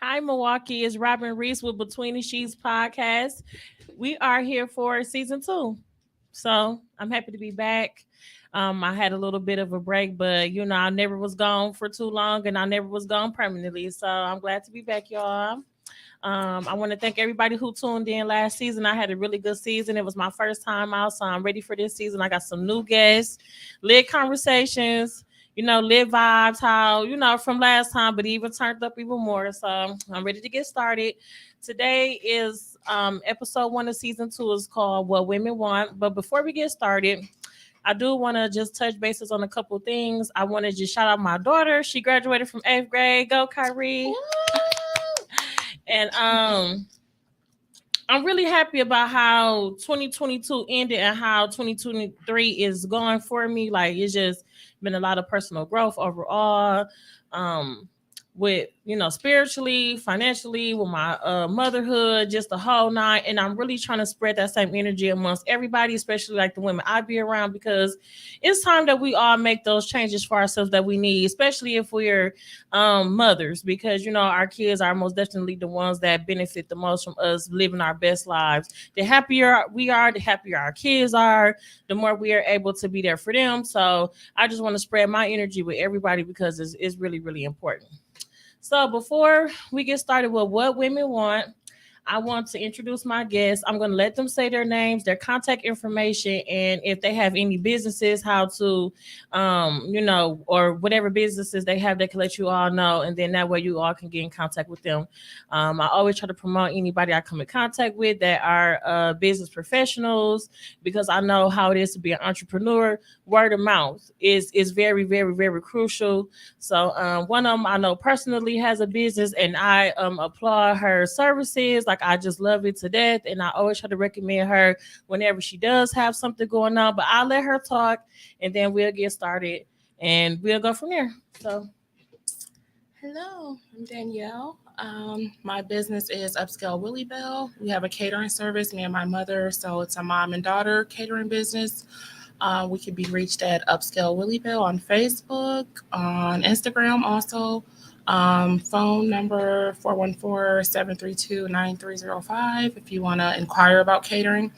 Hi, Milwaukee. It's Robin Reese with Between the Sheets podcast. We are here for season 2. So I'm happy to be back. I had a little bit of a break, but I never was gone for too long and I never was gone permanently. So I'm glad to be back, y'all. I want to thank everybody who tuned in last season. I had a really good season. It was my first time out, so I'm ready for this season. I got some new guests, lit conversations, lit vibes, how, from last time, but even turned up even more. So I'm ready to get started. Today is episode 1 of season 2 is called What Women Want. But before we get started, I do want to just touch bases on a couple things. I want to just shout out my daughter. She graduated from 8th grade. Go, Kyrie. And I'm really happy about how 2022 ended and how 2023 is going for me. Like, it's just been a lot of personal growth overall. With spiritually, financially, with my motherhood, just the whole nine. And I'm really trying to spread that same energy amongst everybody, especially like the women I be around, because it's time that we all make those changes for ourselves that we need, especially if we're mothers, because our kids are most definitely the ones that benefit the most from us living our best lives. The happier we are, the happier our kids are, the more we are able to be there for them. So I just want to spread my energy with everybody because it's really, really important. So before we get started with what women want, I want to introduce my guests. I'm going to let them say their names, their contact information, and if they have any businesses, how to, or whatever businesses they have, they can let you all know. And then that way you all can get in contact with them. I always try to promote anybody I come in contact with that are business professionals, because I know how it is to be an entrepreneur. Word of mouth is very, very, very crucial. So one of them I know personally has a business, and I applaud her services. Like, I just love it to death, and I always try to recommend her whenever she does have something going on. But I'll let her talk, and then we'll get started, and we'll go from there. So, hello, I'm Danielle. My business is Upscale Willie Bell. We have a catering service, me and my mother, so it's a mom and daughter catering business. We can be reached at Upscale Willie Bell on Facebook, on Instagram also. Phone number 414-732-9305 if you want to inquire about catering.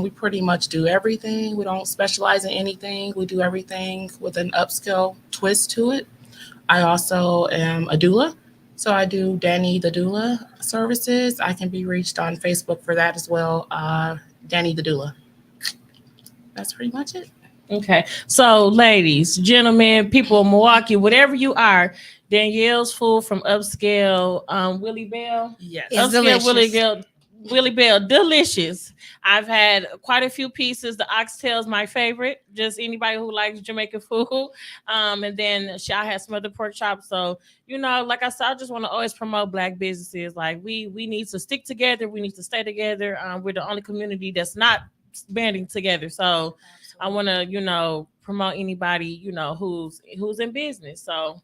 We pretty much do everything. We don't specialize in anything. We do everything with an upscale twist to it. I also am a doula. So I do Danny the Doula services. I can be reached on Facebook for that as well. Danny the Doula. That's pretty much it. okay. So, ladies, gentlemen, people of Milwaukee, whatever you are, Danielle's food from Upscale Willie Bell. Yes. It's Upscale delicious. Willie Bell, delicious. I've had quite a few pieces. The oxtail is my favorite. Just anybody who likes Jamaican food. And then I had some other pork chops. So, like I said, I just want to always promote Black businesses. Like, we need to stick together. We need to stay together. We're the only community that's not banding together. So I want to, promote anybody, who's in business. So,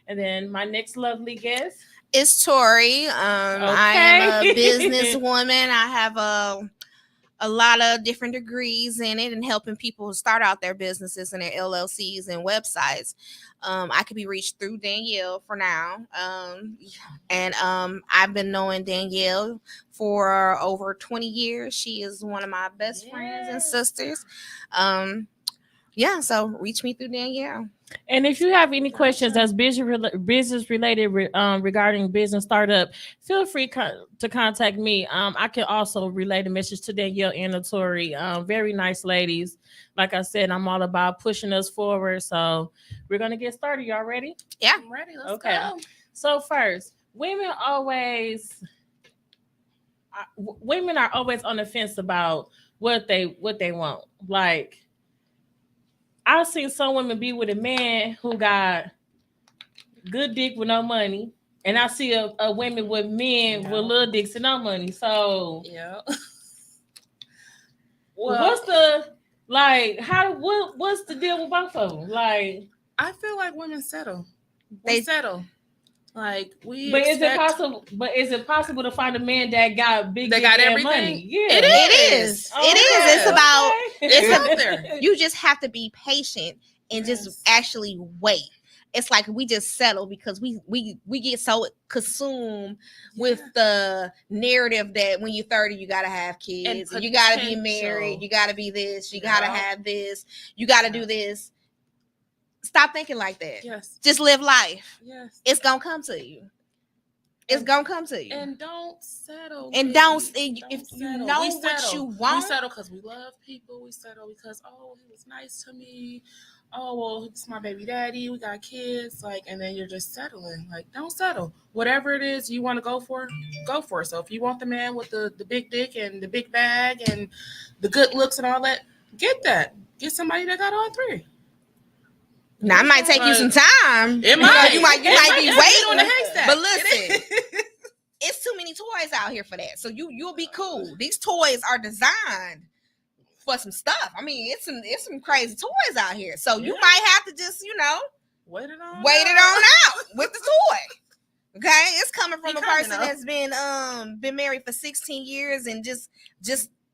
and then my next lovely guest. It's Tori. I am a businesswoman. I have a lot of different degrees in it and helping people start out their businesses and their LLCs and websites. I could be reached through Danielle for now. And I've been knowing Danielle for over 20 years. She is one of my best friends and sisters. So reach me through Danielle. And if you have any questions that's business related regarding business startup, feel free to contact me. I can also relay the message to Danielle and Tori. Very nice ladies. Like I said, I'm all about pushing us forward. So we're gonna get started. Y'all ready? Yeah, I'm ready. Let's go. So first, women are always on the fence about what they want. Like, I've seen some women be with a man who got good dick with no money, and I see a women with men with little dicks and no money. So, what's the what's the deal with both of them? Like, I feel like women settle. They settle. Like, is it possible to find a man that got big, that got everything? Money? Yeah, it is. Okay. It is. It's about. It's out there. You just have to be patient and just actually wait. it's like we just settle because we get so consumed with the narrative that when you're 30 you gotta have kids and you gotta be married, you gotta be this, you gotta have this, you gotta do this. Stop thinking like that. Yes. Just live life. Yes. It's gonna come to you. It's gonna come to you. And don't settle. And if you know what you want. We settle because we love people. We settle because, oh, he was nice to me. Oh, well, it's my baby daddy. We got kids. Like, and then you're just settling. Like, don't settle. Whatever it is you want to go for, go for it. So if you want the man with the big dick and the big bag and the good looks and all that, get that. Get somebody that got all three. Now, it might take you some time. It might. You might be waiting. But listen, listen, it's too many toys out here for that. So you'll be cool. These toys are designed for some stuff. I mean, it's some crazy toys out here. So you might have to just, wait it on out with the toy. Okay, it's coming from a person that's been married for 16 years and just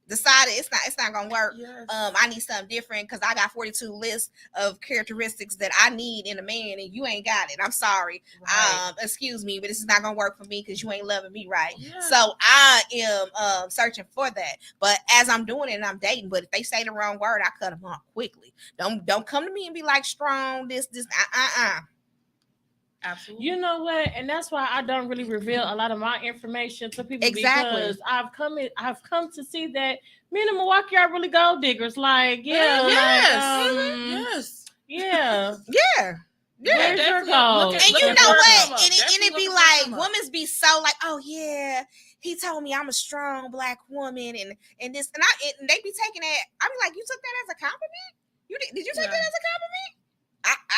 decided it's not gonna work. Yes. I need something different because I got 42 lists of characteristics that I need in a man, and you ain't got it. I'm sorry. Right. Excuse me, but this is not gonna work for me because you ain't loving me right. Yeah. So I am searching for that. But as I'm doing it and I'm dating, but if they say the wrong word, I cut them off quickly. Don't come to me and be like strong. This. Absolutely. You know what? And that's why I don't really reveal a lot of my information to people because I've come to see that men in Milwaukee are really gold diggers. Like, yes. Yeah. Where's your gold? And you know what? And it be like, women be so like, oh yeah, he told me I'm a strong black woman and this and they be taking that. I be like, you took that as a compliment? Did you take that as a compliment?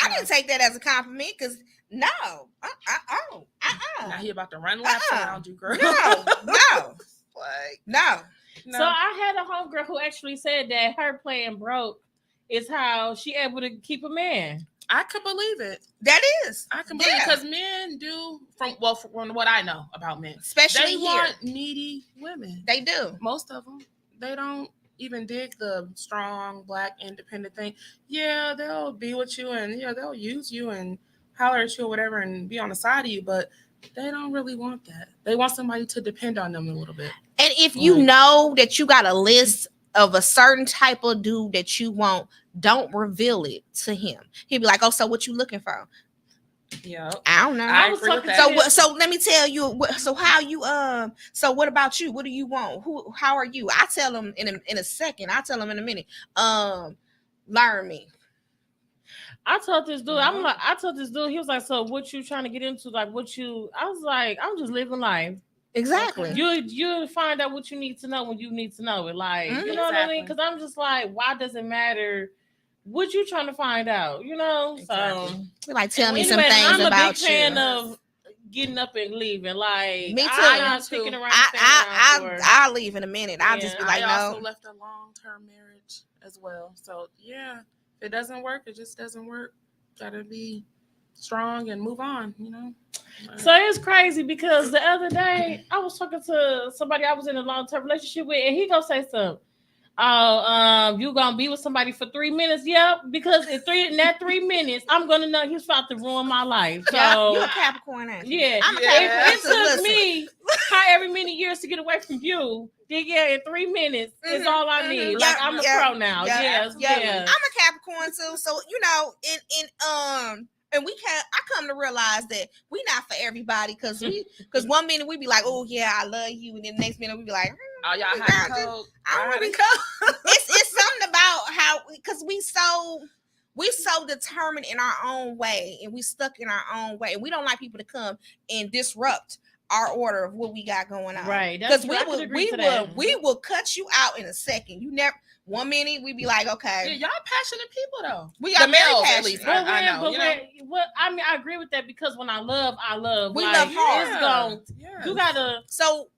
I didn't take that as a compliment because no. Now he about to run laps around you, girl. No. No. So I had a homegirl who actually said that her plan broke is how she able to keep a man. I could believe it. That is. I can believe it because men do, from what I know about men, especially they want needy women. They do. Most of them. They don't even dig the strong, black, independent thing. Yeah, they'll be with you and they'll use you and holler at you or whatever and be on the side of you, but they don't really want that. They want somebody to depend on them a little bit. And if you know that you got a list of a certain type of dude that you want, don't reveal it to him. He'll be like, oh, so what you looking for? Yeah, I don't know. I agree with that. So let me tell you. So how you So what about you? What do you want? How are you? I tell them in a second. I tell them in a minute. Learn me. I told this dude, he was like, so what you trying to get into? Like I was like, I'm just living life. Exactly. You'll find out what you need to know when you need to know it. Like, you know what I mean? Because I'm just like, why does it matter what you trying to find out? You know? Exactly. So like tell me some things about you. I'm a big fan of getting up and leaving. Like, me too. I'm not sticking around. I'll leave in a minute. I'll just be like, I also left a long-term marriage as well. So yeah. If it doesn't work, it just doesn't work. Gotta be strong and move on, So it's crazy because the other day I was talking to somebody I was in a long-term relationship with, and he gonna say something. Oh, you gonna be with somebody for 3 minutes? Yep, because in that 3 minutes, I'm gonna know he's about to ruin my life. So you're a Capricorn, ain't you? Yeah, I'm a Capricorn. It took me however many years to get away from you. In 3 minutes is all I need. Like I'm a pro now. Yes. I'm a Capricorn too. So and I come to realize that we not for everybody because 1 minute we be like, oh yeah, I love you, and then the next minute we be like, oh y'all hot and cold. It's something about how because we so determined in our own way and we stuck in our own way and we don't like people to come and disrupt our order of what we got going on. Right. Because we will cut you out in a second. You never 1 minute we be like, okay. Yeah, y'all passionate people though. We are very passionate. At least. I know. I mean, I agree with that because when I love. We love hard.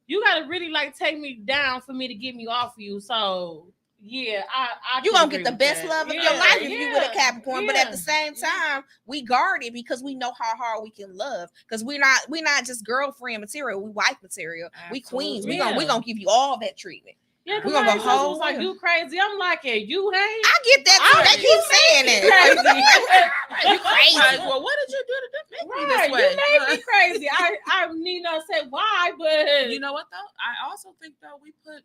You gotta really like take me down for me to get me off of you. So yeah, you gonna get the best love of your life if you with a Capricorn, but at the same time, we guard it because we know how hard we can love. Because we're not just girlfriend material, we wife material. Absolutely. We queens. We gonna give you all that treatment. Yeah, because We gonna my go ex-husband whole was like, way. you crazy. I'm like, yeah, you ain't. I get that. They keep saying that. You crazy. Like, well, what did you do to make me Right, this way? you made me crazy. I need not say why, but You know what though? I also think though we put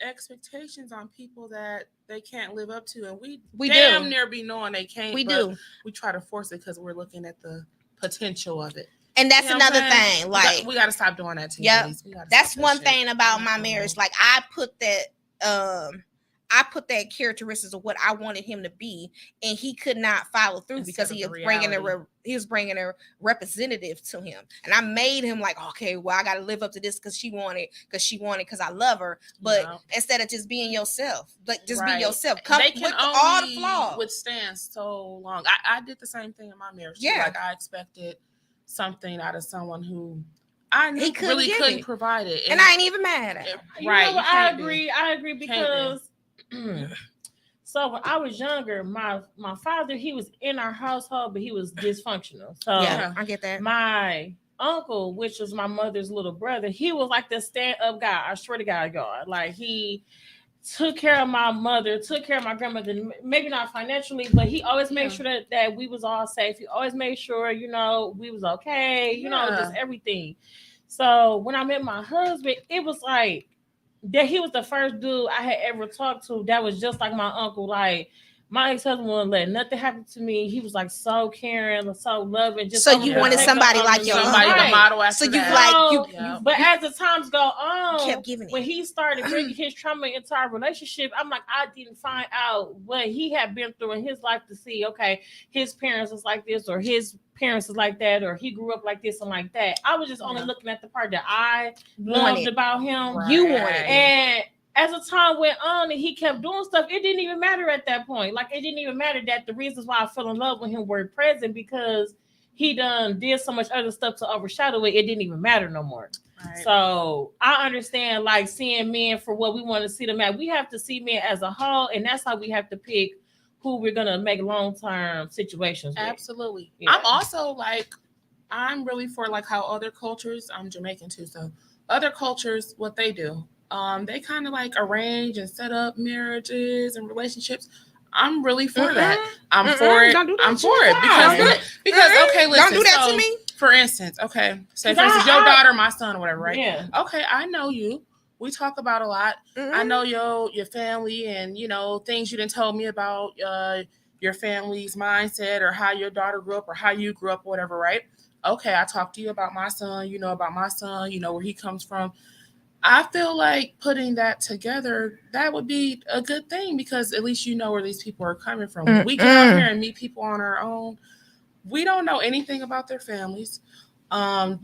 expectations on people that they can't live up to, and we damn near be knowing they can't. We but do. We try to force it because we're looking at the potential of it. And that's You know another thing. Like we got to stop doing that too. Yeah, that's one shit. thing about my marriage. Like I put that characteristics of what I wanted him to be, and he could not follow through because he was bringing a representative to him, and I made him like, okay, well, I got to live up to this because she wanted, because I love her. But instead of just being yourself, like just be yourself. They can with only all the flaws. withstand so long. I did the same thing in my marriage. Yeah, too. Like I expected something out of someone who I knew couldn't provide it, and I ain't even mad at him. Right? I agree because. So when I was younger, my father, he was in our household, but he was dysfunctional. So yeah, I get that. My uncle, which was my mother's little brother, he was like the stand-up guy. I swear to God. Like he took care of my mother, took care of my grandmother, maybe not financially, but he always made sure that we was all safe. He always made sure, we was okay, just everything. So when I met my husband, it was like that he was the first dude I had ever talked to that was just like my uncle. Like my ex-husband wouldn't let nothing happen to me. He was like so caring, so loving. Just so you wanted somebody like your somebody to model after. So you but as the times go on, kept giving it. When he started bringing his trauma into our relationship, I'm like, I didn't find out what he had been through in his life to see, okay, his parents was like this, or his parents is like that, or he grew up like this and like that. I was just only looking at the part that I loved about him. Right. You wanted it. And as the time went on and he kept doing stuff, it didn't even matter at that point. Like, it didn't even matter that the reasons why I fell in love with him were present because he did so much other stuff to overshadow it. It didn't even matter no more. Right. So I understand, like, seeing men for what we want to see them at. We have to see men as a whole, and that's how we have to pick who we're going to make long-term situations with. Absolutely. Yeah. I'm also, like, I'm really for, like, how other cultures, I'm Jamaican too, so other cultures, what they do. They kind of like arrange and set up marriages and relationships. I'm really for that. I'm for it. I'm for it because okay, listen. Don't do that to me. For instance, okay, say for instance, your daughter, my son, or whatever, right? Yeah. Okay, I know you. We talk about a lot. I know your family and things you didn't tell me about your family's mindset or how your daughter grew up or how you grew up or whatever, right? Okay, I talked to you about my son. You know about my son. You know where he comes from. I feel like putting that together, that would be a good thing because at least you know where these people are coming from. When we get out here and meet people on our own, we don't know anything about their families,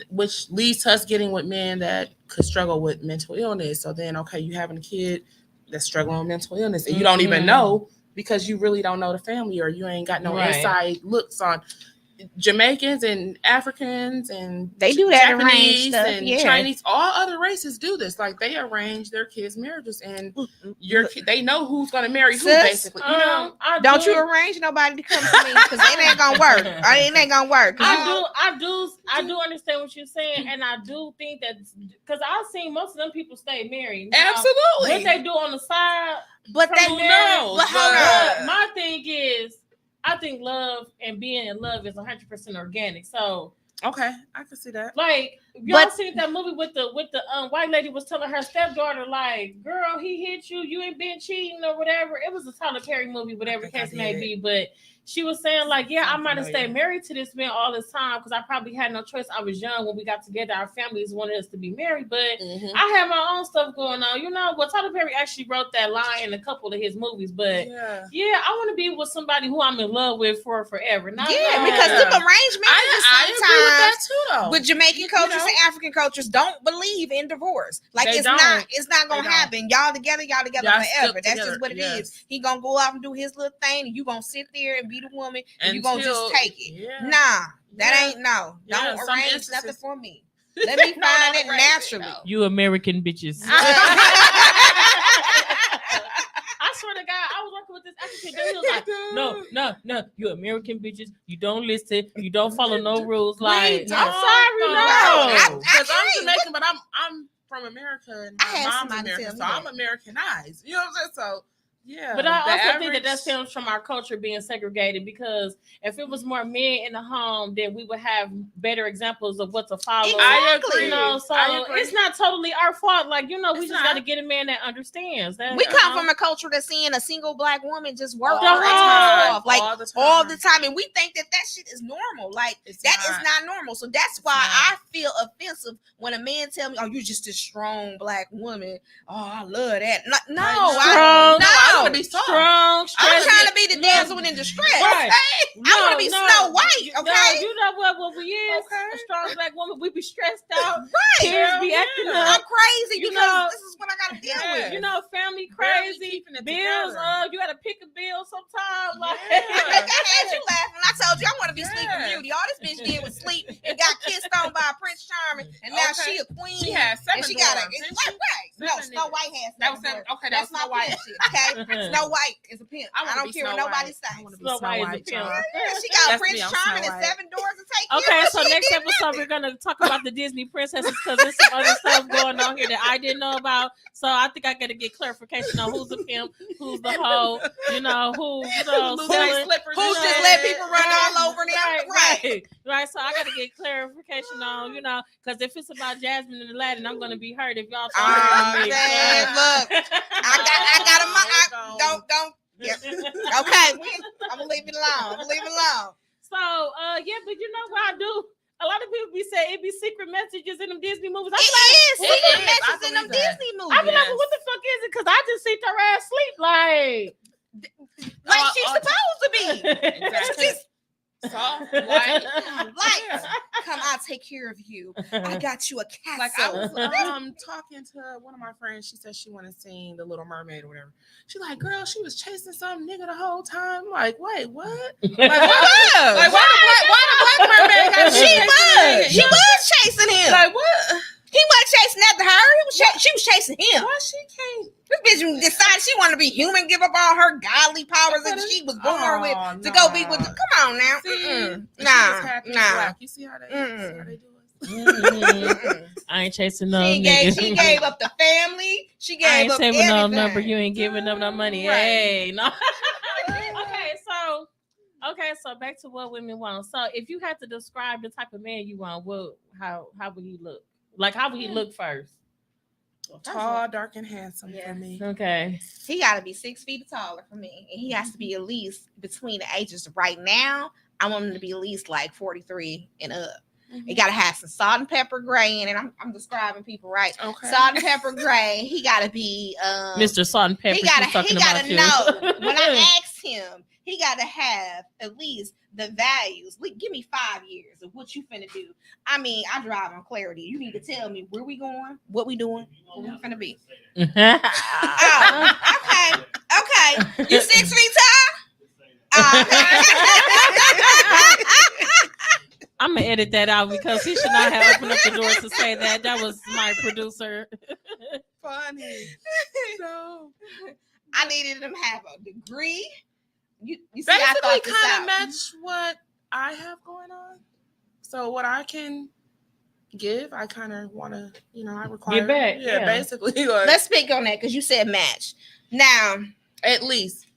which leads to us getting with men that could struggle with mental illness. So then, okay, you having a kid that's struggling with mental illness and you don't even know because you really don't know the family or you ain't got no inside looks on Jamaicans and Africans and they do that Japanese and Chinese. All other races do this. Like they arrange their kids' marriages, and they know who's going to marry who. Basically, don't you arrange nobody to come to me because it ain't gonna work. It ain't gonna work. I do understand what you're saying, and I do think that because I've seen most of them people stay married. Now, absolutely, what they do on the side, but they know. But hold on. My thing is, I think love and being in love is 100% organic. So okay, I can see that. Like y'all seen that movie with the white lady was telling her stepdaughter, like, girl, he hit you, you ain't been cheating or whatever. It was a Tyler Perry movie, whatever case may be, but she was saying, like, yeah, I might have stayed married to this man all this time because I probably had no choice. I was young when we got together. Our families wanted us to be married, but I had my own stuff going on. Well, Tyler Perry actually wrote that line in a couple of his movies, but I want to be with somebody who I'm in love with for forever. Because the arranged marriages I agree with that too, though. With Jamaican cultures and African cultures don't believe in divorce. Like it's not gonna happen. Y'all together forever. That's just what it is. He gonna go out and do his little thing, and you gonna sit there and be the woman, and you gonna just take it. Nah, that ain't Don't arrange nothing for me. Let me find it naturally. You American bitches. I swear to God, I was working with this African dude. He was like, no, you American bitches. You don't listen. You don't follow no rules. Like, I'm sorry, no. Because I'm Jamaican, but I'm from America and I my had mom's somebody American, tell me so I'm that. Americanized. You know what I'm saying? So yeah. But I the also think that average- stems from our culture being segregated, because if it was more men in the home, then we would have better examples of what to follow. I agree. You know, so I agree. it's not totally our fault. Like, you know, we It's just not. got to get a man that understands. That, We you come know. from a culture that's seeing a single black woman just work All her the ass time. off, like All the time. and we think that shit is normal. Like It's that is not. not normal. So that's why I feel offensive when a man tell me, "Oh, you just a strong black woman." Oh, I love that. No, I want to be soft. strong. I'm trying to be the damsel in distress. Right. Okay? I want to be Snow White. Okay, No, you know what we is? Okay. A strong black woman. We be stressed out. right. Kids be acting I'm up. crazy You because know, this is what I got to deal yeah. with. You know, family Barely crazy. keeping it Bills. together. You got to pick a bill sometime. Like, Yeah. I had you laughing. I told you I want to be Sleeping Beauty. All this bitch did was sleep and got kissed on by Prince Charming, and now Okay. she a queen. She had 7 and she got a dwarves, didn't she? right. No, Seven Snow niggas. White has That was 7 seven. dwarves. Okay, That's that was my Snow White. pimp shit. Okay, Snow White is a pimp. I don't care what nobody says. I want to be Snow Snow White is a White. pimp. child. Yeah, she got That's Prince me, I'm Charming Snow and White. 7 doors to take care okay, of. so She next did episode nothing. we're gonna talk about the Disney princesses, because there's some other stuff going on here that I didn't know about. So I think I gotta get clarification on who's a pimp, who's the hoe, you know, who, you know, Who's selling. slippers Who's and just shit. let people run all over them? Right. So I gotta get clarification on, you know, because if it's about Jasmine and Aladdin, I'm gonna be hurt if y'all talking Oh, about me. man, look. I got a don't. Yep. Okay, I'm gonna leave it alone. So, yeah, but you know what I do? A lot of people be saying it be secret messages in them Disney movies. I It is It secret is. messages I in them believe that. Disney be movies. like, well, what the fuck is it? Because I just see her ass sleep. Like she's supposed to be. Exactly. She's Soft, light. like, Yeah. come, I'll take care of you. I got you a castle. Like I was talking to one of my friends. She said she wanted to sing The Little Mermaid or whatever. She like, girl, she was chasing some nigga the whole time. I'm like, wait, what? Like, why the black mermaid got She was chasing him. Like what? He wasn't chasing after her. She was chasing him. Why she can't? This bitch decided she wanted to be human, give up all her godly powers that she was born with to go be with. Come on now. See, Nah. Black. You see how they do Mm-mm. I ain't chasing no nigga. She gave up the family. She I gave ain't up saving everything. no number. You ain't giving them no money. Right. Hey, no. Okay, so back to what women want. So if you had to describe the type of man you want, how would he look? Like, how would he look first? Tall, dark, and handsome for me. Okay. He got to be 6 feet taller for me, and he has to be at least between the ages. Right now, I want him to be at least like 43 and up. He got to have some salt and pepper gray in it. I'm describing people right. Okay. Salt and pepper gray. He got to be Mr. Salt and Pepper. He gotta know. When I asked him, he got to have at least the values. Give me 5 years of what you finna do. I mean, I drive on clarity. You need to tell me where we going, what we doing, what we finna be. Oh, okay. You 6 feet tall? I'm gonna edit that out because he should not have opened up the door to say that. That was my producer. Funny. No. I needed him to have a degree. You see, basically kind of match what I have going on. So what I can give, I kind of want to, I require. Get back. Yeah, basically. Like, let's speak on that because you said match. Now, at least.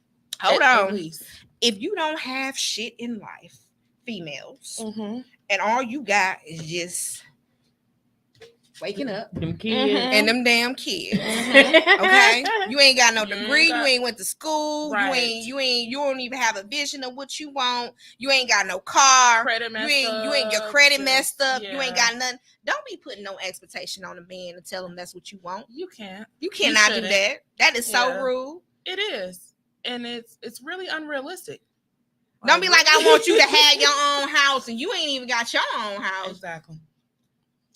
Hold at on. Least. If you don't have shit in life, females, mm-hmm. and all you got is just waking up them kids and them damn kids. Mm-hmm. Okay, you ain't got no degree. You ain't went to school. Right. You don't even have a vision of what you want. You ain't got no car. You ain't your credit messed up. Yeah. You ain't got nothing. Don't be putting no expectation on a man and tell him that's what you want. You can't. You cannot do that. That is so rude. It is, and it's really unrealistic. Don't be like, I want you to have your own house and you ain't even got your own house. Exactly.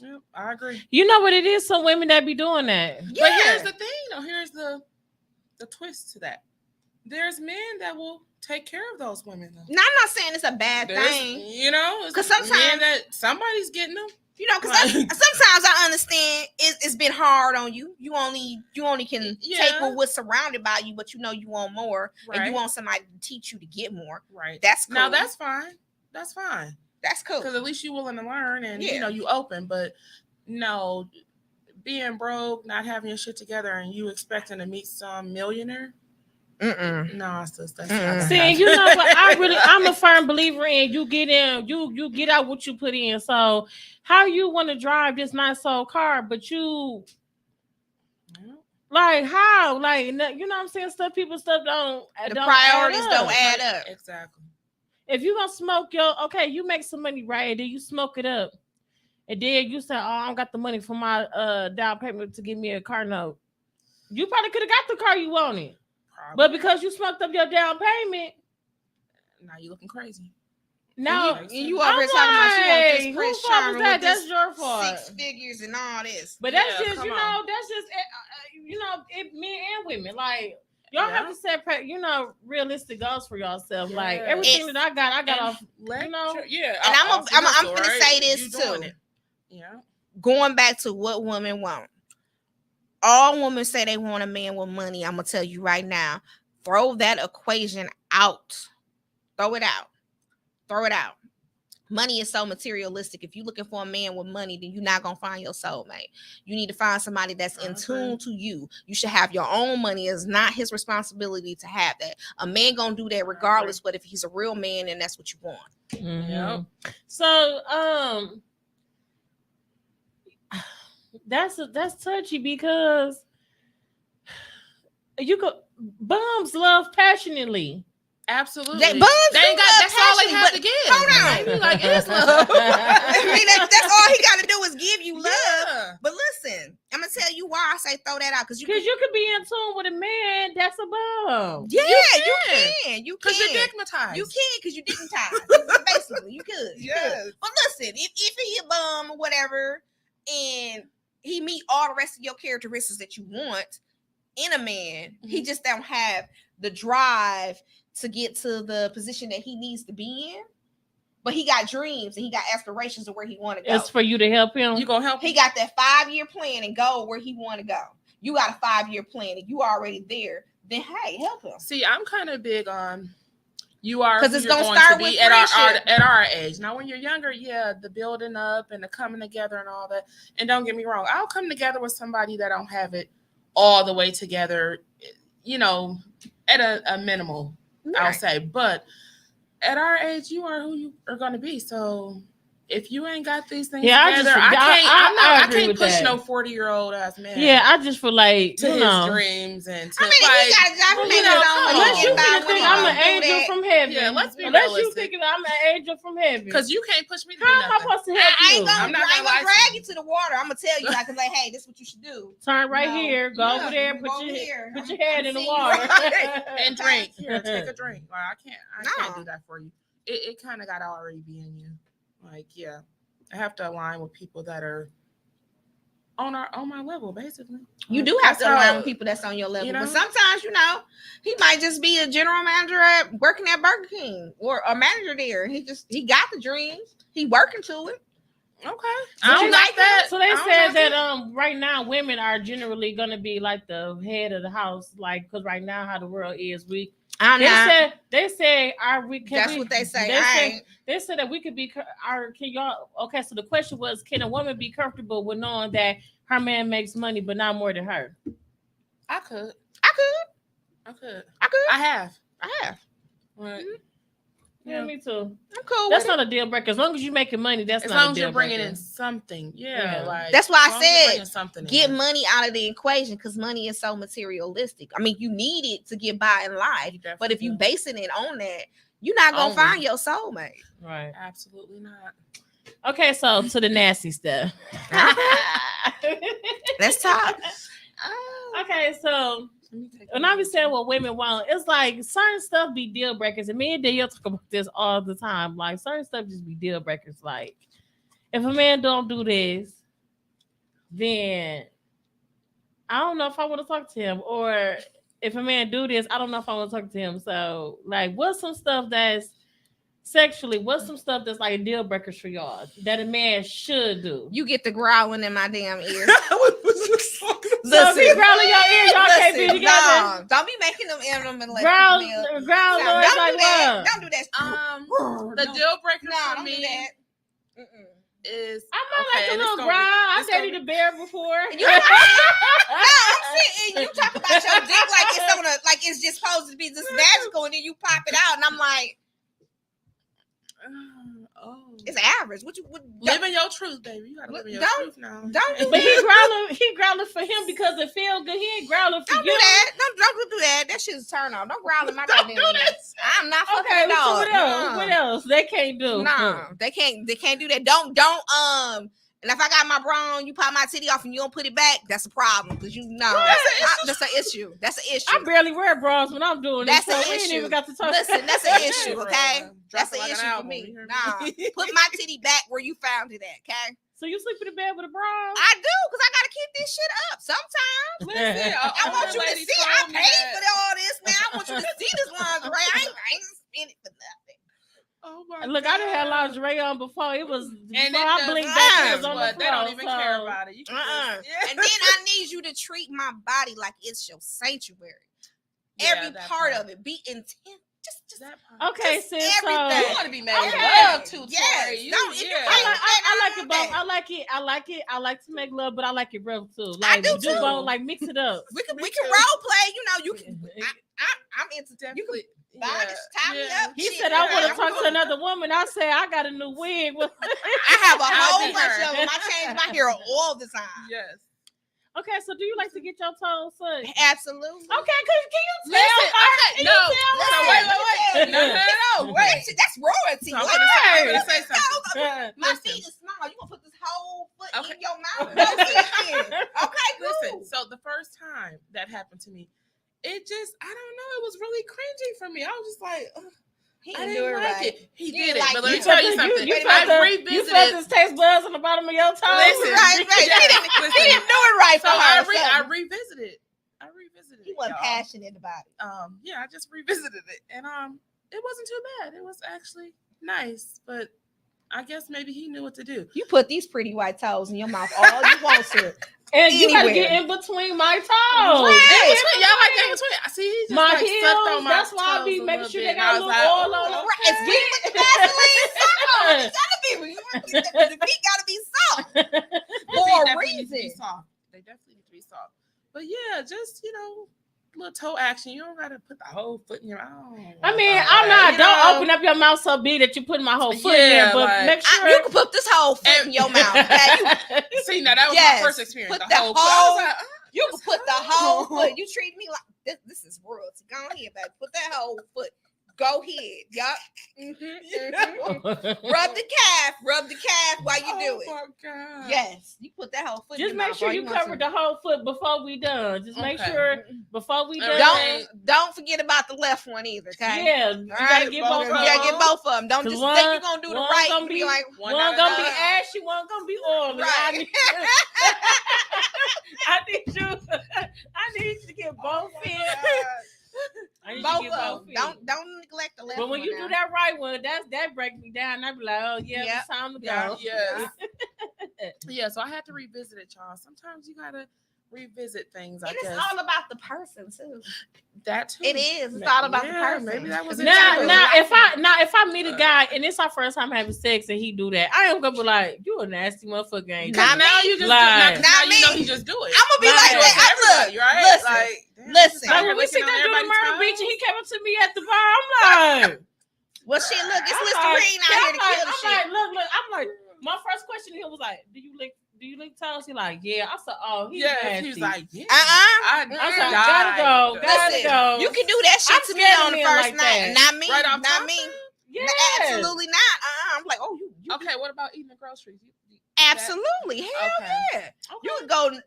Yep, I agree. You know what it is? Some women that be doing that. Yeah. But here's the thing, though. Here's the twist to that. There's men that will take care of those women, though. Now, I'm not saying it's a bad thing. Because sometimes that somebody's getting them. Because sometimes I understand it's been hard on you. You only can take what's surrounded by you, but you want more, and you want somebody to teach you to get more. Right. That's cool. Now that's fine. That's fine. That's cool. Because at least you're willing to learn and you open. But no, being broke, not having your shit together, and you expecting to meet some millionaire. No, sis, that's not See, you know what? I'm a firm believer in you get in, you get out what you put in. So how you want to drive this nice old car, but you like how? Like, you know what I'm saying? Stuff don't priorities don't add up. Exactly. If you gonna smoke you make some money, right? And then you smoke it up. And then you say, oh, I don't got the money for my down payment to give me a car note. You probably could have got the car you wanted. Probably. But because you smoked up your down payment, now you looking crazy. No, you already talking about you want this Prince Charming with that's your fault. 6 figures and all this. But that's just, men and women. Like, y'all have to set, realistic goals for yourself. Yeah. Like, everything that I got off, Yeah. And I'm going to say this too. Yeah. Going back to what women want. All women say they want a man with money. I'm going to tell you right now, throw that equation out. Throw it out. Money is so materialistic. If you're looking for a man with money, then you're not going to find your soulmate. You need to find somebody that's in tune to you. You should have your own money. It's not his responsibility to have that. A man going to do that regardless, but if he's a real man, then that's what you want. Mm-hmm. Yep. So, that's touchy because bums love passionately. Absolutely. They ain't got that's all they have to give. Hold on. Like, it's love. I mean, that's all he got to do is give you love. Yeah. But listen, I'm going to tell you why I say throw that out. Because you could be in tune with a man that's a bum. Yeah, you can. Because you're digmatized. You can because you're digmatized. Basically, you could. Yes. But listen, if he a bum or whatever, and he meet all the rest of your characteristics that you want in a man, he just don't have the drive to get to the position that he needs to be in, but he got dreams and he got aspirations of where he want to go. It's for you to help him. You gonna help him? He got that 5-year plan and goal where he want to go. You got a 5-year plan and you already there. Then hey, help him. See, I'm kind of big on you are because it's gonna start with at our age. Now, when you're younger, the building up and the coming together and all that. And don't get me wrong, I'll come together with somebody that don't have it all the way together. At a minimal. Right. I'll say, but at our age, you are who you are going to be. So if you ain't got these things together, I can't push no 40-year-old ass man. Yeah, I just feel like to his dreams and to he got a job. Unless you think I'm an angel from heaven. Yeah, let's be unless realistic. you thinking I'm an angel from heaven. Because you can't push me to How am I supposed to help you? I'm not gonna drag you to the water. I'm gonna tell you, hey, this is what you should do. Turn here, go over there, put your head in the water and drink. Here, take a drink. Like, I can't do that for you. It kind of got to already be in you. Like, yeah, I have to align with people that are on my level, basically. You do have to align with people that's on your level. But sometimes, he might just be a general manager working at Burger King or a manager there. He got the dreams. He working to it. Okay. I don't like that. So they said that right now women are generally going to be like the head of the house, like because right now how the world is, They say what they say. They said that we could be can y'all okay? So the question was, can a woman be comfortable with knowing that her man makes money but not more than her? I could. I have. Right. Yeah, me too. I'm cool. That's not a deal breaker. As long as you're making money, that's not a deal breaker. As long as you're bringing in something. Yeah. Like, that's why I said get money out of the equation because money is so materialistic. I mean, you need it to get by in life. But if you basing it on that, you're not going to find your soulmate. Right. Absolutely not. Okay, so to the nasty stuff. Let's talk. Okay, so when I be saying what women want, it's like certain stuff be deal breakers. And me and Danielle talk about this all the time. Like certain stuff just be deal breakers. Like if a man don't do this, then I don't know if I want to talk to him. Or if a man do this, I don't know if I want to talk to him. So like what's some stuff that's sexually, what's some stuff that's like deal breakers for y'all that a man should do? You get the growling in my damn ear. So if you growling your ear, y'all can't be together. No, don't be making them animals and growl noise like what? Don't do that. The deal breaker for me is I might like a little growl. I said the bear before? No, I'm sitting. You talk about your dick like it's just supposed to be this magical, and then you pop it out, and I'm like, it's average. What living your truth, baby? You gotta live in your truth now. Don't do But that. he growling for him because it feels good. He ain't growling for Don't you. do that. Don't do that. That shit's a turn off. Don't growl in my goddamn ears. I'm not fucking Okay, a dog. so what else? What else? They can't do. Nah, they can't do that. Don't and if I got my bra on, you pop my titty off and you don't put it back, that's a problem because you know that's an issue. That's an issue. I barely wear bras when I'm doing That's it, so an we ain't issue. even got to talk. Listen, that's an issue, okay? Drop That's it an like an issue for album, me. you hear me? Nah, put my titty back where you found it at, okay? So you sleep in the bed with a bra? I do because I gotta keep this shit up. Sometimes Listen, I want you to lady see. told I me paid that. for all this. Now I want you to see this lingerie. I ain't spend it for nothing. Oh my Look, God. I done had lingerie on before. It was And before it I does blinked not. back. It was on the But they floor, don't even care so- about it. You can And then I need you to treat my body like it's your sanctuary. Every part of it. Be intense. Just that part. Okay, Just sis. everything. You So want to be made Okay. love to, Tori. Yes. You, Don't- if you yeah. can't- I like it both. I like it. I like to make love, but I like it rough too. Like do too. both. Like mix it up. we can Me we can too. role play. You know, you can. I'm into you can Definitely. bondage, tie me up. He shit, said I okay, want to I'm talk to cool. another woman. I said I got a new wig. I have a I'll whole be bunch her. of them. I change my hair all the time. Yes. Okay, so do you like to get your toes sucked? Absolutely. Okay, can you tell Listen, her? okay, Can no. you tell So her? wait. No. Wait, that's royalty. So I'm Wait, gonna say something. my Listen. feet is small. You gonna put this whole foot Okay. in your mouth? Okay, cool. Listen, so the first time that happened to me, it just, I don't know, it was really cringy for me. I was just like, ugh, He I didn't didn't do it like right. it. He You did didn't it, like but let me it. tell you something. You I felt revisited. this taste buds on the bottom of your toes. Listen. Right. He didn't do it right So for her. I revisited. He wasn't y'all. passionate about it. Yeah, I just revisited it, and it wasn't too bad. It was actually nice, but I guess maybe he knew what to do. You put these pretty white toes in your mouth all you want to. And you gotta Anywhere. get in between my toes. Right. In between, y'all like in between. I see. He just My like heels, sucked on my that's why I toes be a making little sure bit, they and got I a was little like, oil on them. Right. It's get with the Vaseline soft. It's gotta be. The feet gotta be soft The for feet a definitely need to be reason. soft. They definitely need to be soft. But yeah, just little toe action. You don't gotta put the whole foot in your mouth. I mean, I'm not. You Don't know? open up your mouth so big that you put my whole foot in Yeah, there, but like- make sure. You can put this whole foot in your mouth. Okay? See, now that was Yes. my first experience. Put the the whole foot. I was whole- like, You can put the whole foot. You treat me like this is royalty. Go ahead, baby. Put that whole foot. Go ahead. Yup. Rub the calf while you do it. Oh my God. Yes. You put that whole foot in Just your make mouth sure all you want cover to. the whole foot before we done. Just make Okay. sure before we done. Don't forget about the left one either, okay? Yeah, you All gotta right, get both both of You of gotta them. get both of them. Don't 'Cause just one- think you're gonna do the one right gonna and be- be like, One One gonna be out of ashy, one gonna be oily. Right. I need you to get both in. I need you to both get of both them. in. Don't neglect the left But one. when you now. do that right one, that break me down. I be like, oh yeah, Yep. it's time to go. Yeah. Yes. Yeah, so I had to revisit it, y'all. Sometimes you gotta revisit things. I And guess it's all about the person too. that too. It is. It's all about the Yeah, person. maybe that was it. Now, too. if I meet a guy and it's our first time having sex and he do that, I am gonna be like, you a nasty motherfucker, ain't Not you? now you just Like- now Not you know me. he just do it. I'm gonna be Like like Do it that. to everybody, right? Listen, Like, damn, listen. Like when we licking sit on there doing the everybody's Myrtle Beach and toes. he came up to me at the bar, I'm like, Well, shit, look, it's I'm Listerine out here to kill the I'm shit. like, look, I'm like, my first question to him was like, do you lick toes? He like, yeah. I said, oh, he's Yeah, nasty. he was like, yeah. I I said, died. gotta go, gotta Listen, go. you can do that shit I'm to me scared of on the men first like night. that. Not me. Right off Not top? me. Yes. Absolutely not. I'm like, oh, you Okay, what about eating the groceries? absolutely. Hell Okay. yeah. Okay. You would go, you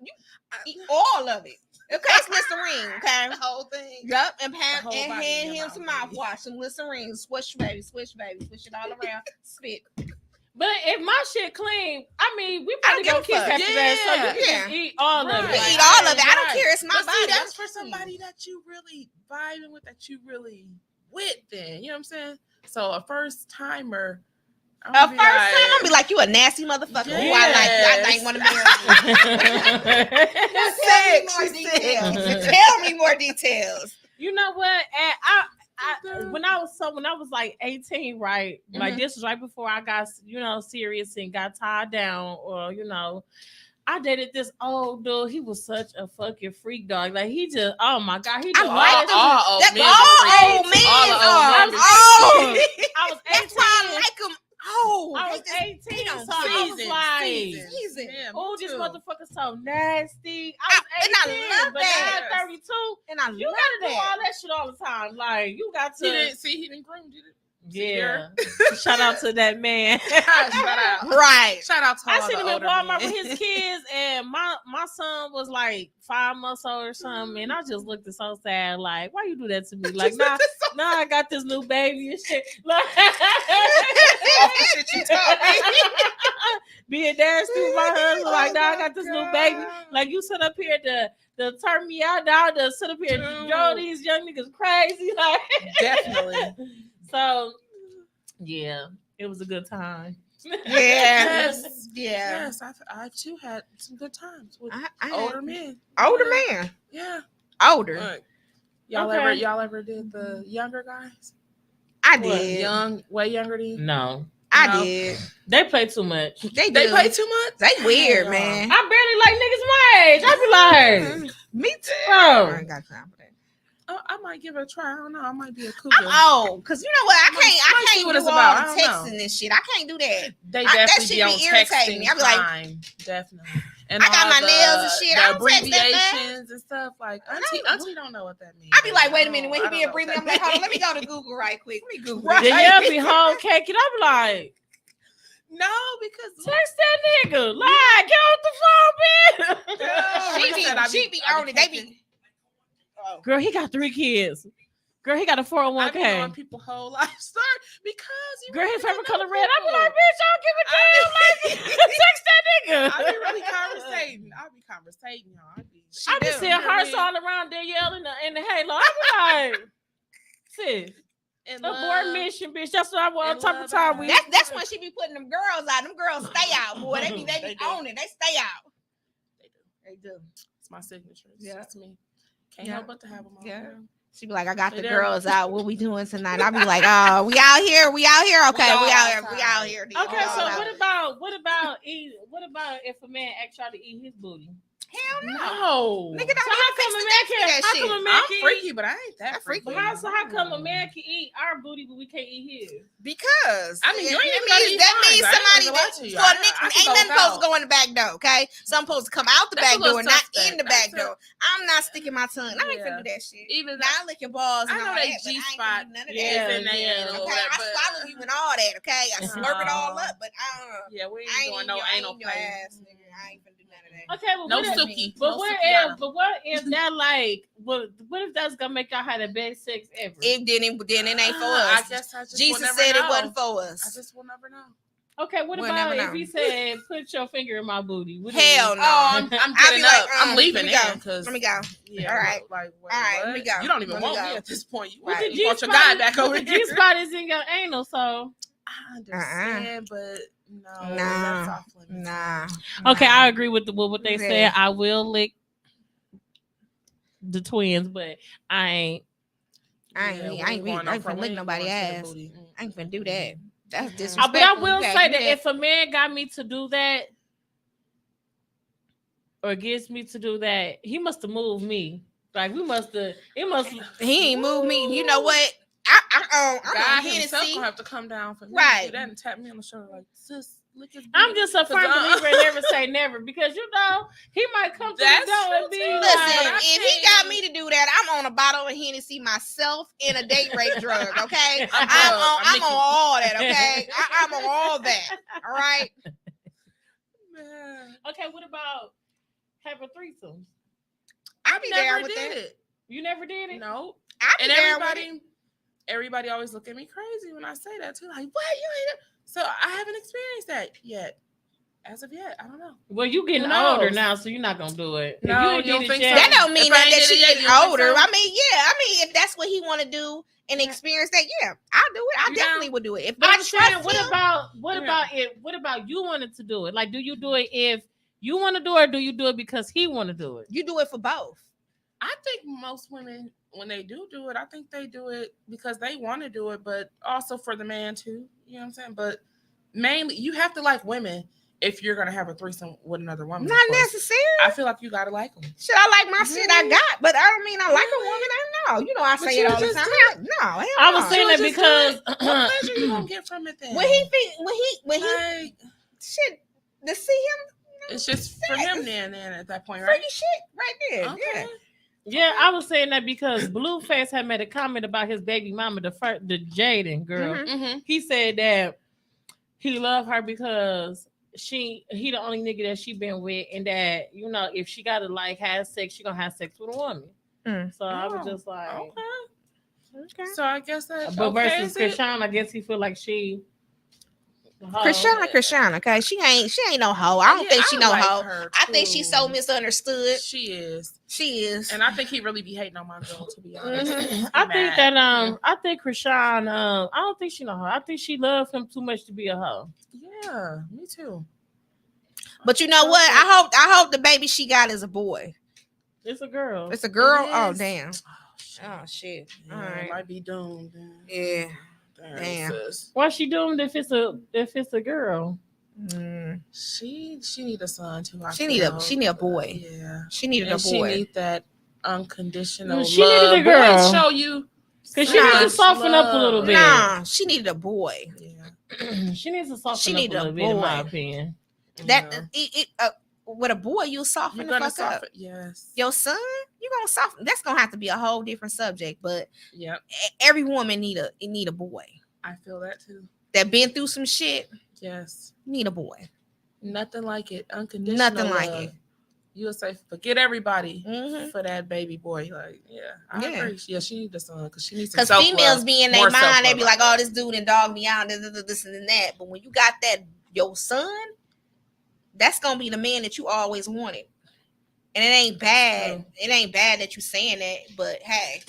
eat all of it. Okay, it's Listerine. Okay. The whole thing. Yup, and hand, whole and body in hand your him some mouth, baby. mouthwash, some Listerine, swish baby, swish it all around, spit. But if my shit clean, I mean, we I probably don't gonna give a kiss fuck. after that, so you can Yeah. just eat all of Right. it. You Like, eat all of it. I don't right. care. It's my But body. see, that's for somebody that you really vibing with, that you really with. Then you know what I'm saying. So a first timer. First time, I'm gonna be like, you a nasty motherfucker. Who I like want to marry you. Tell me more details. Tell me more details. You know what? When I was like 18, right? Like Mhm. this was right before I got serious and got tied down, or I dated this old dude. He was such a fucking freak dog. Like he just, oh my god, he I did like all them. All All old men men are are. freaks. I was 18. That's why I like them. Oh, I was 18, so I was like, season. oh, this motherfucker's so nasty. I was 18, and I love but that. now I'm 32. And I You love gotta do all that shit all the time. Like you got to. He didn't groom, did it? Yeah. Shout out to that man. Shout out. Right. Shout out to all I seen the him in older Walmart men. with his kids, and my son was like 5 months old or something, and I just looked so sad, like, why you do that to me? Like, nah, I got this new baby and shit. Like, All the shit you told me. being nasty with my husband, like, nah, I got this new baby. Like, you sit up here to turn me out, now to sit up here and draw these young niggas crazy, like, Definitely. So, yeah, it was a good time. Yes. Yes, I too had some good times with I older men. Older man. Yeah. Older. Y'all Okay. ever did the younger guys? I What, did. way younger than you? No. I did. They play too much. They They do. play too much? They weird, Damn. man. I barely like niggas my age. I be like, Me too. Bro. I ain't got time for that. Oh, I might give it a try. I don't know. I might be a cougar. I'm old, cause you know what? I Might see can't what do it's all about. I the don't know. texting and shit. I can't do that. They that definitely shit be on be irritating texting me. I be like- time. Definitely. And I got all my nails and shit. The I don't text that fast. abbreviations and stuff. Like, Auntie don't know what that means. I be like, wait a minute. When he I don't be know abbreviating, what I'm that like, hold on, let me means. go to Google right quick. Let me Google. Right. Right. Danielle be whole cake, and I be like, No, because text that nigga. Like, get off the phone, bitch. She be on it. They be. Girl, he got 3 kids. Girl, he got a I be knowing 401k. people's whole life story because you Girl, his really favorite know color red. I be people. like, bitch, I don't give a damn. Like, text that nigga. I be really conversating. Y'all. I be do. seeing hearts all around Danielle in the halo. I be like, sis, And abort mission, bitch. That's what I want. And Type of love time and we. That's when she be putting them girls out. Them girls stay out, boy. They be They do. on it. They stay out. They do. It's my signature. It's Yeah. just me. Can't Yeah. help but to have them on. Yeah. there. She be like, I got the They there. girls out. What we doing tonight? I be like, oh, we out here. We out here. Okay, all we out here. outside. We out here. Okay, We all so out. what about if a man asked y'all to eat his booty? Hell no. No. Nigga, don't So how come a man can? that How shit. come a man I'm can eat? freaky, but I ain't that I'm freaky. freaky. How come a man can eat our booty but we can't eat his? Because I mean, you ain't even that gotta means, eat that mine, means but I ain't somebody gonna lie that to you. for a I nigga can ain't go nothing supposed to without. go in the back door. Okay, something supposed to come out the That's back a little door, not suspect. in the back That's a- door. I'm not sticking my tongue. I ain't Yeah. finna do that shit. Even Now I lick your balls. And I know all that that, but I ain't G-spot finna do none of Yeah, that. is in there. yeah. or Okay, whatever, I but- swallow you and all that. Okay, I slurp it all No. up, but Yeah, we I ain't ain't doing in no your, anal your play. ass, nigga. I ain't finna do none of that. Okay, well, No what if, Suki. but No what Sukiana. if that like what if that's gonna make y'all have the best sex ever? It didn't. Then it ain't for I us. guess I just will Jesus never said know. it wasn't for I us. just will never know. Okay, what We'll about never if know. he said put your finger in my booty? What do Hell no. I'm I'll getting be like, up. I'm leaving let me go. because Let me go. yeah, All right. Like, wait, All right, what? let me go. You don't even Let me want me go. at this point. You, Right. you want your guy back over the here. G spot is in your anal, so I understand, but no, Nah. that's off limits. Nah. okay, I agree with what they Yeah. said. I will lick the twins, but I ain't. I ain't finna lick nobody ass. Booty. I ain't finna do that. That's Mhm. disrespectful. But I will You can't say do that if a man got me to do that or gets me to do that, he must have moved me. Like we must have. It must. he ain't moved me. You know what? I'm God on himself Hennessy. gonna have to come down for me Right. to do that and tap me on the shoulder like, sis, look his booty. I'm just a firm 'Cause, believer in never say never because you know he might come to the That's door and true, be too. Listen, like, if he got me to do that, I'm on a bottle of Hennessy myself in a date rape drug. Okay, I'm on all that. Okay, I'm on all that. All right. Man, okay, what about having threesomes? I'll be there never with did that. it. You never did it? No. I'll be And there with it. everybody always look at me crazy when I say that too. Like, what? You ain't. So I haven't experienced that yet. As of yet, I don't know. Well, you getting Who knows? older now, so you're not gonna do it. No, if you ain't don't did it think yet- so? That don't mean If I that ain't did she it yet, getting you don't think older. so? I mean, if that's what he want to do and experience that, yeah, I'll do it. I You definitely know? would do it. If But I I'm saying, trust what him, about Yeah. what about you wanted to do it? Like, do you do it if you want to do it, or do you do it because he want to do it? you do it for both. I think most women, when they do it, I think they do it because they want to do it, but also for the man too. You know what I'm saying? But mainly, you have to like women. if you're gonna have a threesome with another woman. Not necessary. I feel like you gotta like them. Should I like my shit I got? But I don't mean I like a woman. I know. You know I But say you it all the just time. do No, hell I was no. saying that because what pleasure you gonna get from it then? when he Like, shit to see him, it's just for him then at that point, right? freaky shit right there. Okay. yeah, I was saying that because Blueface had made a comment about his baby mama, the Jaden girl. Mhm. Mm-hmm. He said that he loved her because he the only nigga that she been with, and that if she gotta like have sex, she gonna have sex with a woman. So I was just like, okay. So I guess that. But okay, versus Krishan, I guess he feel like she. Krishan, okay, she ain't no hoe. I don't think she no hoe. I think she's so misunderstood. She is, and I think he really be hating on my girl. To be honest, I think that I think Krishan, I don't think she no hoe. I think she loved him too much to be a hoe. Yeah, me too. But you know what? I hope the baby she got is a boy. It's a girl. It's a girl. Oh damn. Oh shit. Yeah, all right. Might be doomed. Then. Yeah. Damn. Why she doomed if it's a girl? She need a son too. She need a boy. Yeah. She needed a boy. She need that unconditional she love. Needed a girl. Boys show you. Because she needs to soften up a little bit. Nah, she needed a boy. Yeah. She needs to soften up a little bit, in my opinion. With a boy, you soften the fuck up. Yes. Your son, you gonna soften. That's gonna have to be a whole different subject. But yep, every woman need a boy. I feel that too. That been through some shit. Yes, need a boy. Nothing like it. Unconditional. Nothing like love. it. You'll say forget everybody for that baby boy. Like, I agree. Yeah, she needs a son because she needs. Because females be in their mind, they be like, "Oh, this dude and dog me out, this and that." But when you got that, your son, that's gonna be the man that you always wanted. And it ain't bad. It ain't bad that you saying that, but hey.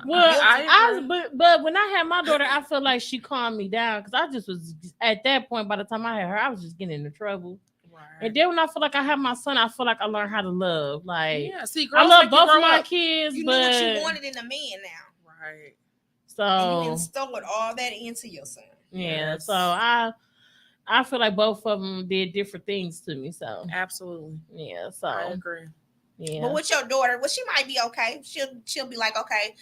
But when I had my daughter, I feel like she calmed me down because I just was at that point. By the time I had her, I was just getting into trouble. Right. And then when I feel like I have my son, I feel like I learned how to love. Like, see, I love both of my kids. You but knew what you wanted in a man now, right? So and you installed all that into your son. Yeah. Yes. So I feel like both of them did different things to me. So absolutely, yeah. So I agree. Yeah. But with your daughter, she might be okay. She'll be like, okay,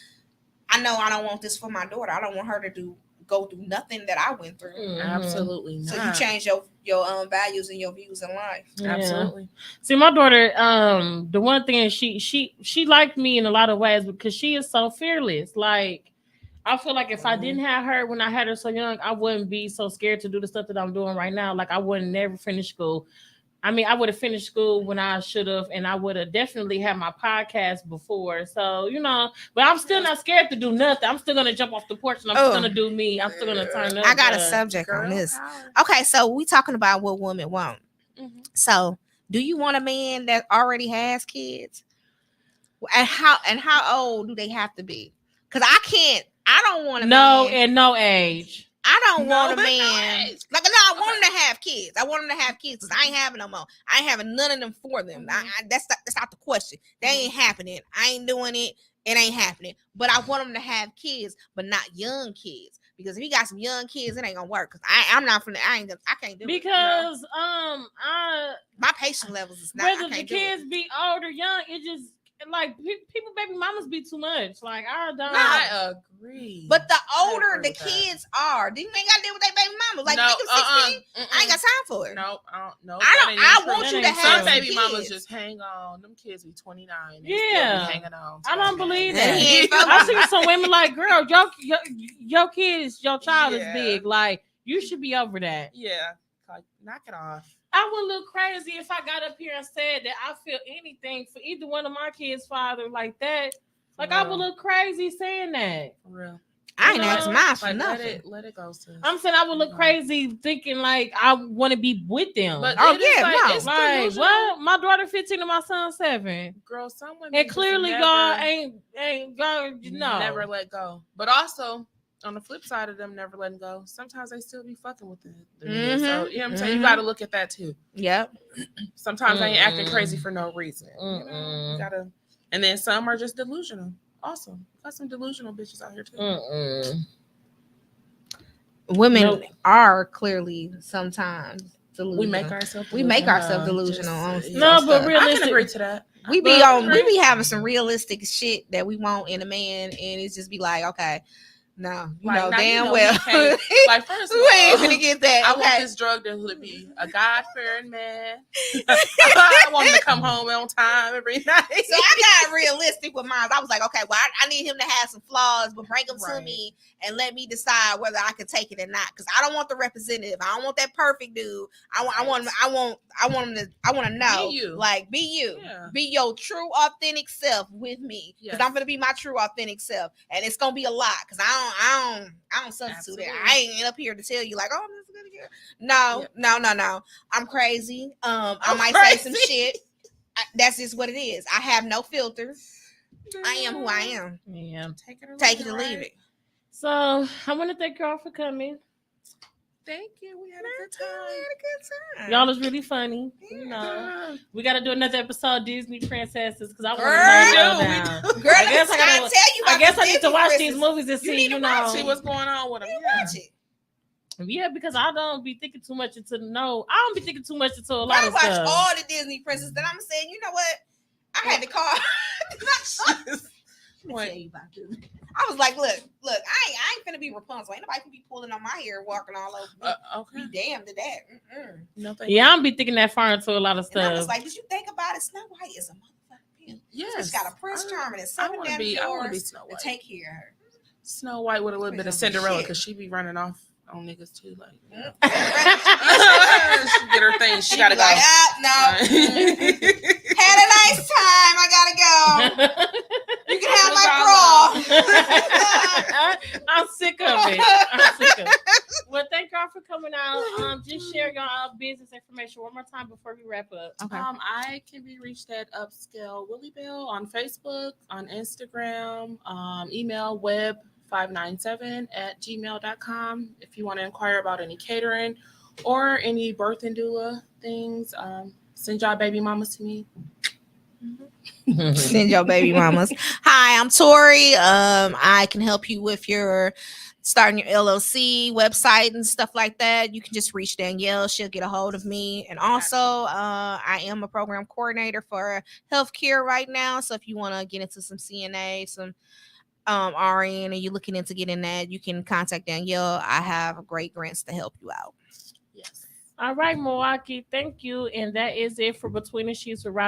I know I don't want this for my daughter. I don't want her to go through nothing that I went through. Mm-hmm. Absolutely not. So you change your values and your views in life. Yeah. Absolutely. See, my daughter, the one thing is she liked me in a lot of ways because she is so fearless. Like, I feel like if I didn't have her when I had her so young, I wouldn't be so scared to do the stuff that I'm doing right now. Like, I wouldn't never finish school. I mean, I would have finished school when I should have, and I would have definitely had my podcast before. So, but I'm still not scared to do nothing. I'm still going to jump off the porch and I'm still going to do me. I'm still going to turn up. I got a subject on this. Okay, so we talking about what women want. Mm-hmm. So, do you want a man that already has kids? And how old do they have to be? Because I don't want a man. At no age. I don't want a man. I want them to have kids. I want them to have kids because I ain't having no more. I ain't having none of them for them. That's not the question. That ain't happening. I ain't doing it. It ain't happening. But I want them to have kids, but not young kids. Because if you got some young kids, it ain't gonna work. Because I'm not from the. I can't do it. Because my patience levels is not. Whether the kids be old or young, it just. Like people, baby mamas be too much. Like I don't. I agree. But the older the kids are, then you ain't got to deal with their baby mamas. Like make them 16. I ain't got time for it. No, I want you to have some baby mamas just hang on. Them kids be 29. Yeah, hanging on. I don't believe that. I see some women like, girl, your kids, your child is big. Like you should be over that. Yeah, like knock it off. I would look crazy if I got up here and said that I feel anything for either one of my kids' father like that. Like I would look crazy saying that. For real. I ain't asked mine for nothing. Let it go, sis. I'm saying I would look crazy thinking like I want to be with them. But it's like what? My daughter 15 and my son 7. Girl, some women and clearly God ain't God. No, never let go. But also. On the flip side of them never letting go, sometimes they still be fucking with them. So you know what I'm saying? You got to look at that too. Yep. Sometimes they ain't acting crazy for no reason. You gotta, and then some are just delusional. Awesome. Got some delusional bitches out here too. Women are clearly sometimes delusional. We make ourselves We make ourselves Uh-huh. delusional. on No, stuff. but I realistic. can agree to that. We be But- on. We be having some realistic shit that we want in a man, and it's just be like, okay, no, you Like, know now, damn he well. can't- like, first of we ain't all, gonna get that. I Okay. want this drug dealer to be a God-fearing man. I want him to come home on time every night. So I got realistic with mine. I was like, okay, well, I need him to have some flaws, but bring them to Right. me and let me decide whether I can take it or not. Because I don't want the representative. I don't want that perfect dude. I want him to know, Be you. like, be you, Yeah. be your true authentic self with me. Because Yes. I'm gonna be my true authentic self, and it's gonna be a lot. Because I don't substitute it. Absolutely. I ain't up here to tell you like, oh, this is good here. No, no. I'm crazy. I might say some shit. That's just what it is. I have no filter. I am who I am. Yeah. Take it or Take it leave or leave it. So I want to thank y'all for coming. Thank you. We had a good time. Y'all is really funny. You know, Yeah. we got to do another episode Disney Princesses because I want to Girl, know we down. Girl, I guess I I gotta. tell you. I About guess this I need to Disney watch princess. these movies and You see. need to You watch know, See what's going on with them. Watch it. Yeah, because I don't be thinking too much into no. I don't be thinking too much into a lot I of watched stuff. all the Disney princesses. Then I'm saying, you know what? I had to call. Let me tell you about this. I was like, look, I ain't finna be Rapunzel. Ain't nobody can be pulling on my hair, walking all over me. Okay. Be damned to that. Mm-mm. No, thank Yeah, I you. don't be thinking that far into a lot of And I was stuff. like, did you think about it? Snow White is a motherfucking pimp. Yes. She's got a Prince Charming and I seven want to damn be. I want to be yours Snow to White. take care of her. Snow White with a little bit of Shit. Cinderella because she be running off on niggas too. Like, Mm. she get her thing. She gotta be go. like, no. Had a nice time. I gotta go. You can have my bra. I'm sick of it. I'm sick of it. Well, thank y'all for coming out. Just share y'all business information one more time before we wrap up. Okay. I can be reached at Upscale Willie Bell on Facebook, on Instagram, email web597@gmail.com if you want to inquire about any catering or any birth and doula things. Send y'all baby mamas to me. Send your baby mamas. Hi, I'm Tori. I can help you with your starting your LLC website and stuff like that. You can just reach Danielle. She'll get a hold of me. And also, I am a program coordinator for healthcare right now. So if you want to get into some CNA, some RN, and you're looking into getting that, you can contact Danielle. I have great grants to help you out. Yes. All right, Milwaukee. Thank you. And that is it for Between the Sheets with Rob.